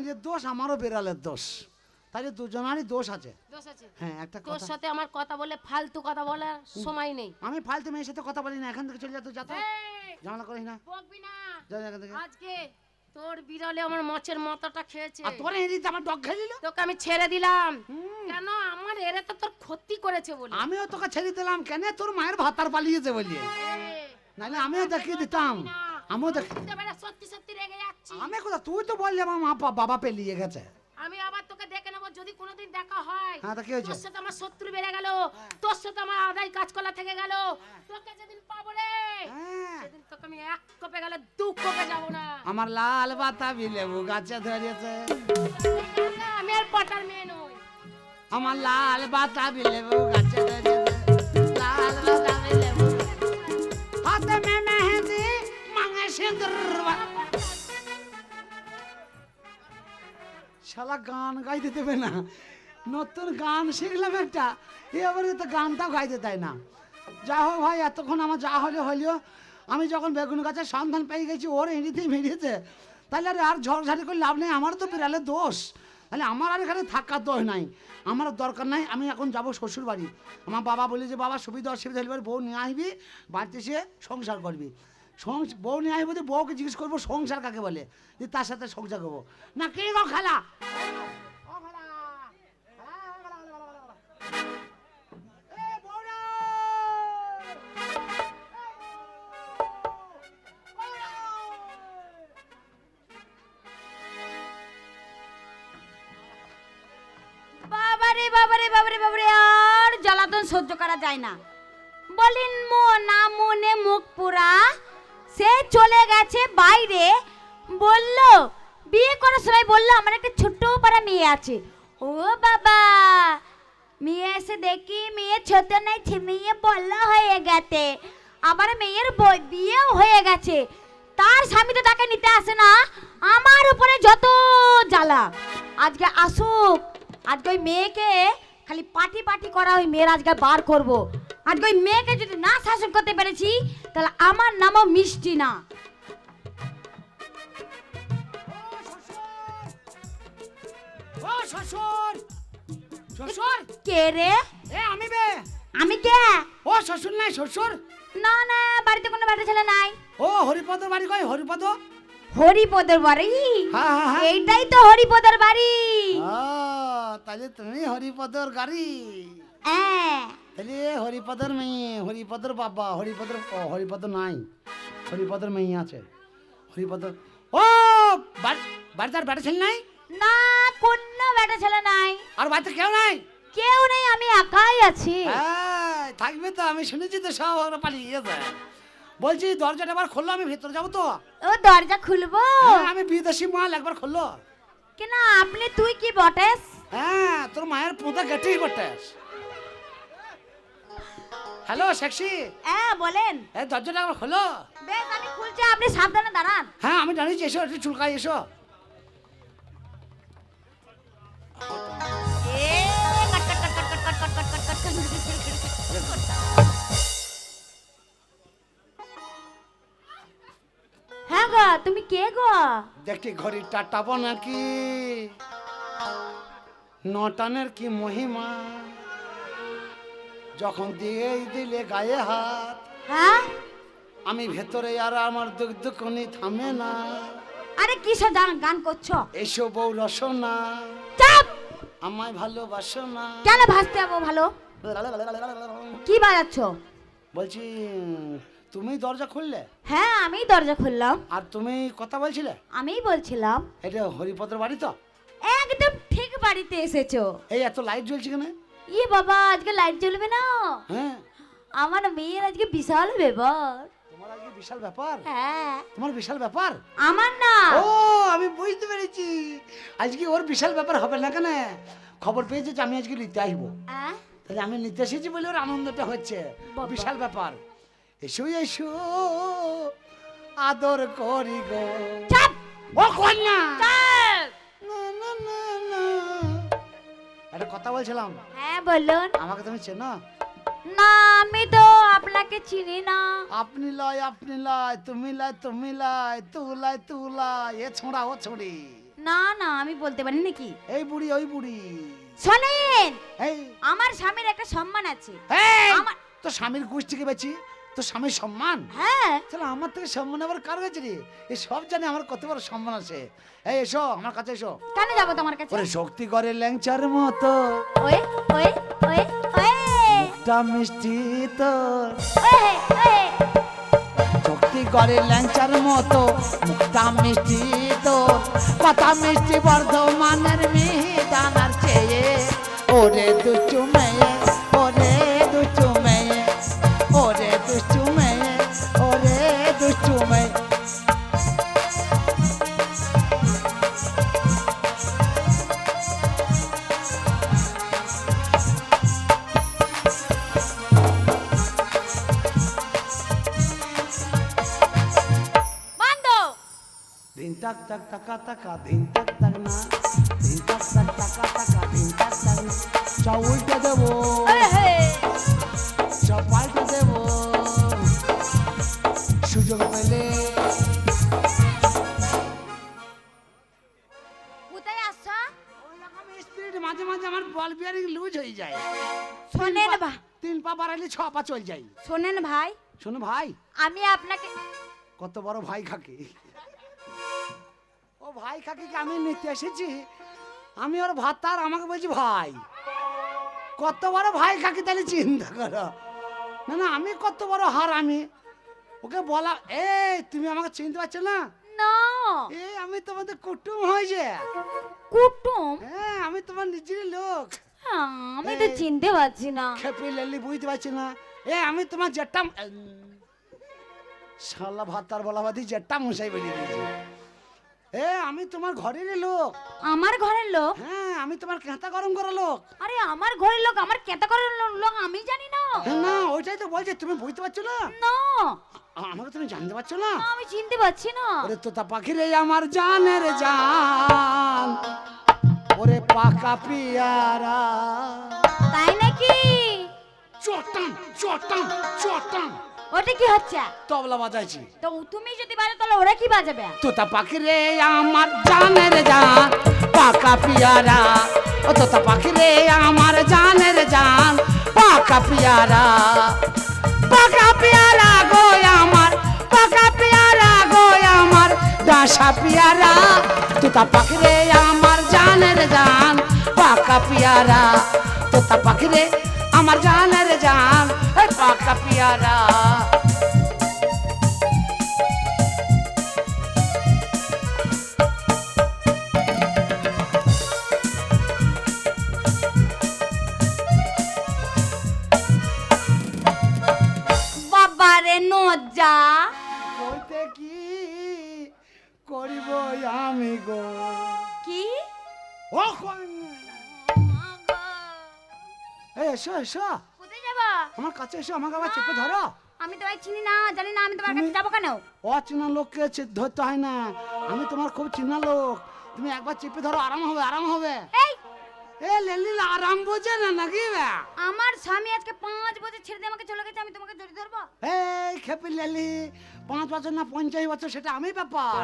মায়ের দোষ আমারও বিড়ালের দোষ, তাহলে দুজনারই দোষ আছে। হ্যাঁ, একটা তোর সাথে আমার কথা বলে ফালতু কথা বলার সময় নেই। আমি ফালতু মেয়ের সাথে কথা বলি না, এখান থেকে চলে যা, তুই যা তো, ঝামেলা করিস না, বকবি না। যা এখান থেকে। আজকে তোর বিড়ালে আমার মাছের মাথাটা খেয়েছে, আর তোর এদিকে আমার ডগ খেয়ে দিল, তোকে আমি ছেড়ে দিলাম কেন? আমার এরে তো তোর ক্ষতি করেছে বলে আমিও তোকে ছেড়ে দিলাম কেন? তোর মায়ের ভাতার পালিয়েছে বলিয়ে, নাহলে আমিও দেখিয়ে দিতাম। আমিও সত্যি সত্যি রেগে যাচ্ছি আমি কোথা, তুই তো বললি আমার মা বাবা পেলিয়ে গেছে। আমি আবার তোকে দেখে নেবো যদি কোনোদিন দেখা হয়। হ্যাঁ, তা কি হয়েছে? তোর সাথে আমার শত্রু বেড়ে গেল, তোর সাথে আমার আদায় কাজকলা থেকে গেল, তোকে যেদিন পাবো রে সেদিন তোকে আমি এক কোপে গেলে দু কোপে যাবো না। আমার লাল বাতাবি লেবু গাছে ধরেছে, আমি আর পটার মেয়ে নই। আমার লাল বাতাবি লেবু গাছে ধরেছে, লাল বাতাবি লেবু হাতে মে মেহেদি মাঙে সিঁদুর। শালা গান গাইতে দেবে না, নতুন গান শিখলাম একটা, এবারে তো গানটাও গাইতে দেয় না। যা হোক ভাই, এতক্ষণ আমার যা হলে হলেও আমি যখন বেগুন গাছের সন্ধান পেয়ে গেছি, ওর এড়িতেই বেরিয়েছে, তাহলে আর ঝড়ঝাড়ি করে লাভ নেই, আমার তো বিড়ালের দোষ, তাহলে আমার আর এখানে থাকার দোষ নাই, আমার দরকার নাই। আমি এখন যাব শ্বশুর বাড়ি। আমার বাবা বলে যে বাবা সুবিধা অসুবিধা হলে বউ নিয়ে আসবি, বাড়িতে এসে সংসার করবি। বউ নিয়ে আসবো, বউকে জিজ্ঞেস করবো সংসার কাকে বলে, যে তার সাথে সংসার করবো না। কে গো খালা? বাবারে বাবারে বাবারে বাবারে, আর জ্বালাতন সহ্য করা যায় না। বলিন না মনে মুখ পুরা, সে চলে গেছে বাইরে, বলল বিয়ে করার সময় বললো আমার একটা ছোট্ট পাড়া মেয়ে আছে। ও বাবা, মেয়ে এসে দেখি মেয়ে ছোট নাই, মেয়ে বড় হয়ে গেছে, আবার মেয়ের বিয়েও হয়ে গেছে, তার স্বামী তো তাকে নিতে আসে না, আমার উপরে যত জ্বালা। আজকে আসুক, আজকে ওই মেয়েকে খালি পাটি পাটি করা, ওই মেয়ের আজকে বার করব। আজকে ওই মেয়েকে যদি না শাসন করতে পেরেছি, তাহলে আমার নামও মিষ্টি না। ও শ্বশুর, শ্বশুর কে রে? এ আমি বে। আমি কে? ও শ্বশুর নাই, শ্বশুর না না, বাড়িতে কোনো বাড়ি ছেলে নাই। ও হরিপদ বাড়ি কই? হরিপদ? হরিপদের বাড়ি? হ্যাঁ হ্যাঁ হ্যাঁ, এইটাই তো হরিপদের বাড়ি। তাহলে তুমি হরিপদর গাড়ি, হ্যাঁ। তাহলে হরিপদর মেয়ে, হরিপদর বাবা, হরিপদ নাই, হরিপদর মেয়ে আছে, হরিপদ। ও বাড়িতে আর বেটা ছেলে নাই? না, কোনো বেটা ছেলে নাই। আর বাড়িতে কেউ নাই? কেউ নেই, আমি একাই আছি। থাকবে তো, আমি শুনেছি তো সব ওরা পালিয়ে গেছে। বলছি দরজাটা একবার খোলো, আমি ভেতরে যাবো তো। ও দরজা খুলবো? আমি বিদেশি মাল, একবার খোলো। কেন আপনি, তুই কি বটেস? হ্যাঁ, তোর মায়ের পোঁতা গেটেই বটেস। হ্যালো সেক্সি, হ্যাঁ বলেন। এই দরজাটা একবার খোলো। বেশ, আমি খুলছি, আপনি সাবধানে দাঁড়ান। হ্যাঁ আমি দাঁড়িয়েছি, এসো একটু চুলকাই, এসো। হ্যাঁ গো, তুমি কে গো? দেখি ঘড়ির টাটাবো নাকি, নটানের কি মহিমা, যখন দিয়েই দিলে গায়ে হাত, হ্যাঁ আমি ভেতরে আর আমার দুঃখ দুঃখনি থামে না। আরে কিসব গান করছো? এসো বউ রসনা, চাপ! আমায় ভালোবাসো না। কেন ভাসতে যাবো ভালো? কি বাজাচ্ছ? বলছি তুমি দরজা খুললে? হ্যাঁ আমি দরজা খুললাম। আর তুমি কথা বলছিলে? আমিই বলছিলাম। এটা হরিপদর বাড়ি তো? একদম ঠিক বাড়িতে এসেছো। এই এত লাইট জ্বলছে কেন? ইয়ে বাবা, আজকে লাইট জ্বলবে না? হ্যাঁ, আমার মেয়ের আজকে বিশাল ব্যাপার। তোমার আজকে বিশাল ব্যাপার? হ্যাঁ। তোমার বিশাল ব্যাপার? আমার না। ও আমি বুঝতে পেরেছি, আজকে ওর বিশাল ব্যাপার হবে না কেন? খবর পেয়েছে যে আমি আজকে নিতে আসবো, তাহলে আমি নিতে এসেছি বলে ওর আনন্দটা হচ্ছে, বিশাল ব্যাপার। এসো এসো আদর করি গো। চাপ! ও কন্যা, চাপ! না না না না, একটা কথা বলছিলাম। হ্যাঁ বলুন। আমাকে তুমি চেনো? না, আমি তো আপনাকে চিনি না। আপনি লয়, তুমি লাই, তুমি লাই, তুলাই, এ ছোঁড়া ও ছড়ি। না না আমি বলতে পারি নাকি। এই বুড়ি ওই বুড়ি। শোনেন, এই আমার স্বামীর একটা সম্মান আছে। এই আমার তো স্বামীর গোষ্ঠীকে বেছি, তো স্বামীর সম্মান। হ্যাঁ তাহলে আমার থেকে সম্মান আবার কার কাছে রে? এই সব জানে আমার কত বড় সম্মান আছে। এই এসো আমার কাছে এসো। কেন যাবো তোমার কাছে? ওরে শক্তি করে ল্যাংচার মতো ওয়ে ওয়ে ওয়ে ওয়ে মুখটা মিষ্টি তোর, ওয়ে ওয়ে শক্তি করে ল্যাংচার মতো মুখটা মিষ্টি তোর, কথা মিষ্টি বর্ধমানের মিহিদানার চেয়ে। ওরে দুষ্টু মেয়ে, ওরে দুষ্টু মেয়ে, ওরে দুষ্টু মেয়ে, ওরে দুষ্টু মেয়ে। বান্দো ধিন তাক তাক টাকা টাকা ধিন তাক তাক না, ধিন তাক তাক টাকা টাকা ধিন তাক তাক না। সব উল্টে দেবো, ওরে হে সব পাল্টে দেবো সুযোগ পেলে। কোথায় আসছো? ওই রকম স্পিরিট মাঝে মাঝে আমার বল বিয়ারিং লুজ হয়ে যায়। শোনেন ভাই, 3 পা বাড়াইলে 6 পা চল যাই। শোনেন ভাই, শোনো ভাই, আমি আপনাকে কত বড় ভাই খাকি। ও ভাই খাকিকে আমি নিতে এসেছি, আমি ওর ভাতার, আমাকে বলছি ভাই। কত বড় ভাই খাকি তাহলে চিন্তা করো। না না আমি কত বড় হার আমি ওকে বলা। এই তুমি আমাকে চিনতে পারছো না? না এই আমি তোমাদের কুটুম হয়েছে। কুটুম। হ্যাঁ আমি তোমার নিজের লোক। আমি তো চিনতে পারছি না। খেপি লেলি বুঝতে পারছি না। এ আমি তোমার জেঠা শালা ভাতার বলা বাদি জেঠা মশাই বলে দিয়েছি। এ আমি তোমার ঘরের লোক। আমার ঘরের লোক? হ্যাঁ আমি তোমার কেঁতা গরম করা লোক। আরে আমার ঘরের লোক, আমার কেতা করার লোক আমি জানি না। হ্যাঁ, না ওইটাই তো বলছি, তুমি বুঝতে পারছো না? না আমাকে তুমি জানতে পারছো না? আমি চিনতে পারছি না। ওরে তোতা পাখি রে আমার জানের জান, ওরে পাকা পিয়ারা। তাই নাকি? চটাম চটাম চটাম ওটা কি হচ্ছে? তবলা বাজাইছি। তো তুমি যদি বাজো তাহলে ওরা কি বাজাবে? তোতা পাখি রে আমার জানের জান, পাকা পিয়ারা। ও তোতা পাখি রে আমার জানের জান, পাকা পিয়ারা। পাকা পিয়ারা গো আমার, পাকা পিয়ারা গো আমার, ডাসা পিয়ারা। তোতা পাখি রে আমার জানের জান, পাকা পিয়ারা। তোতা পাখি রে আমার জানের জান, এই পাকা পিয়ারা। বাবারে নজ্জা, বলতে কি করিব আমি গো। কি ও এসো এসো কোথায় যাবা? আমার কাছে এসো, আমাকে আবার চেপে ধরো। আমি তোমায় চিনি না, জানি না, আমি তোমার তুমি- কাছে যাবো কেন? অচেনা লোককে ধরতে হয় না, আমি তোমার খুব চেনা লোক। তুমি একবার চেপে ধরো, আরাম হবে আরাম হবে। এই এ লেলি আরাম বোঝে না নাকি? আমার স্বামী আজকে 5 বছর ছেড়ে দিয়ে আমাকে চলে গেছে, আমি তোমাকে জড়িয়ে ধরবো? এই খেপি লেলি 5 বছর না 50 বছর সেটা আমি ব্যাপার,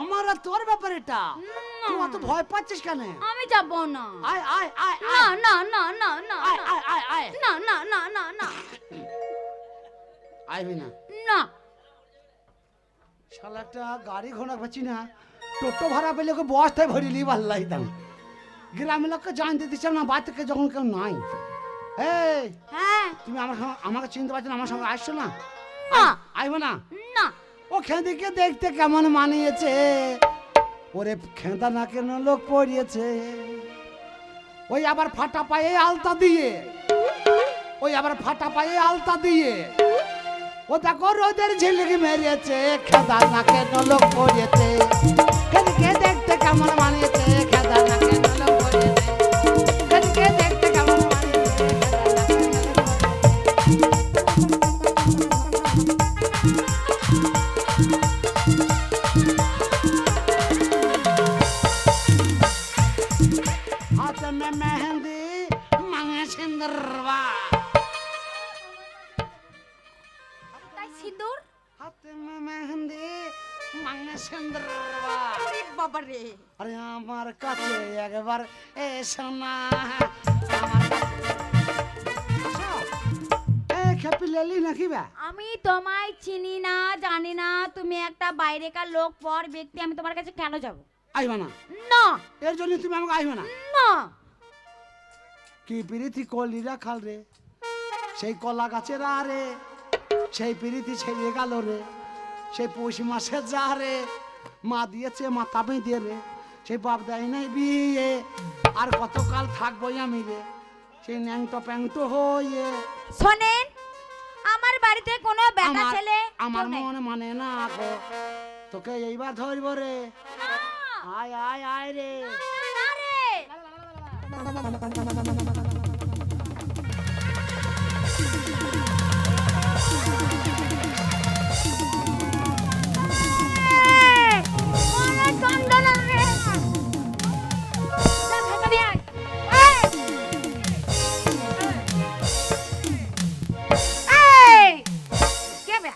আমার আর তোর ব্যাপার এটা। তুই অত ভয় পাচ্ছিস কেন? আমি যাবো না। আয় আয় আয় না আয় না না না না আয় আয় আয় আয় না না না না না আইবি না। না। শালা একটা গাড়ি ঘোড়া পাচ্ছি না, টোটো ভাড়া পেলে ওকে বস্তায় ভরিলি ভালো লাগতাম। গ্রামের লোককে জানতে দিচ্ছিলাম না, বাড়ি থেকে যখন কেউ নাই। এই হ্যাঁ তুমি আমাকে চিনতে পারছো না? আমার সঙ্গে আসছো না? না আইবো না? না। ও খেঁদিকে দেখতে কেমন মানিয়েছে, ওরে খেঁদা না কেন লোক পড়িয়েছে। ওই আবার ফাটা পায়ে আলতা দিয়ে, ওই আবার ফাটা পায়ে আলতা দিয়ে, ও দেখো রোদের ঝিলিকি মেরেছে, খেদা না কেন লোক পড়িয়েছে। খেদিকে দেখতে কেমন মানিয়েছে, খেদা না কেন লোক পড়িয়েছে। খেদিকে দেখতে কেমন মানিয়েছে, খেদা না কেন লোক पड़िয়েছে। हाथ में मेहंदी मांगे सिंदूरवा, তাই সিঁদুর? हाथ में मेहंदी মাঙ্গেশন্দ্র আরে বাবা রে আরে আমার কাছে একবার এসো না খেপি লেলি নাকি বা আমি তোমায় চিনি না জানি না তুমি একটা বাইরেকার লোক পর ব্যক্তি আমি তোমার কাছে কেন যাব আইবা না না এর জন্য তুমি আমাকে আইবে না না কি প্রীতি কলিরা খাল রে সেই কলা গাছের আরে সেই প্রীতি ছেড়ে গেল রে সেই পৌষ মাসে যা রে মা দিয়েছে মাথা বেঁধে রে সেই বাপ দেয় নাই বিয়ে আর কতকাল থাকবোই আমি রে সেই ন্যাংটো প্যাংটো হয়ে শোনেন আমার বাড়িতে কোনো বেটা ছেলে আমার কেউ নেই। মনে মানে না গো তোকে এইবার ধরবো রে না, আয় আয় আয় রে না রে। এই, মনে যন্ত্রণা রে। যা ভেতরে নিয়ে আয়। এই! কে বে?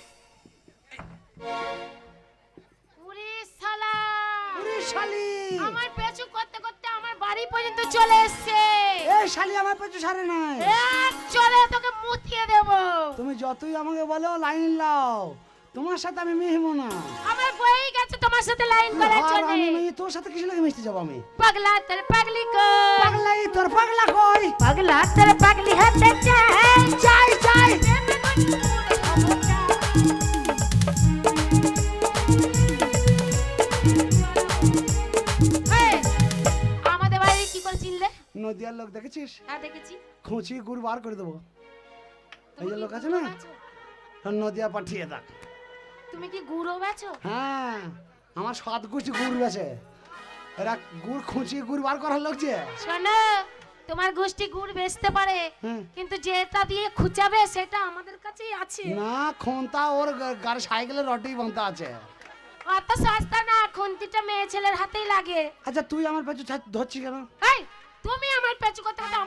উরি শালা! ওরে শালি আমার পেছু করতে করতে আমার বাড়ি পর্যন্ত চলে এসছে এই শালি আমার পেছু ছাড়ে নাই এক চলে তোকে মুতিয়ে দেব তুমি যতই আমাকে বলো লাইন লাও তোমার সাথে আমি মিশবো না আমার বই গেছে তোমার সাথে লাইন করার আর জন্য আমি তোর সাথে কিছু লাগে মিশতে যাবো আমি পাগলা তোর পাগলি কো পাগলাই তোর পাগলা কই পাগলা তোর পাগলি হাতে চাই চাই চাই এই, আমাদের বাড়ি কি করে চিনলে নদিয়ার লোক দেখেছিস হ্যাঁ দেখেছি খুঁচি গুড় বার করে দেবো এই যে লোক আছে না নদিয়া পাঠিয়ে দেখ তুমি কি গুড়ও বেচো হ্যাঁ আমার 7 গুছি গুড় বেছে এরা গুড় খুঁচি গুড় বার করার লোক যে শোনো তোমার গোষ্ঠী গুড় বেচতে পারে হ্যাঁ। কিন্তু যেটা দিয়ে খুঁচাবে সেটা আমাদের কাছেই আছে না খোন্তা ওর গাড়ি সাইকেলের রটেই বাঁধা আছে অত সস্তা না খুন্তিটা মেয়ে ছেলের হাতেই লাগে আচ্ছা তুই আমার পেছু ধরছি কেন এই তুমি আমার পেছু করতে করতে আমার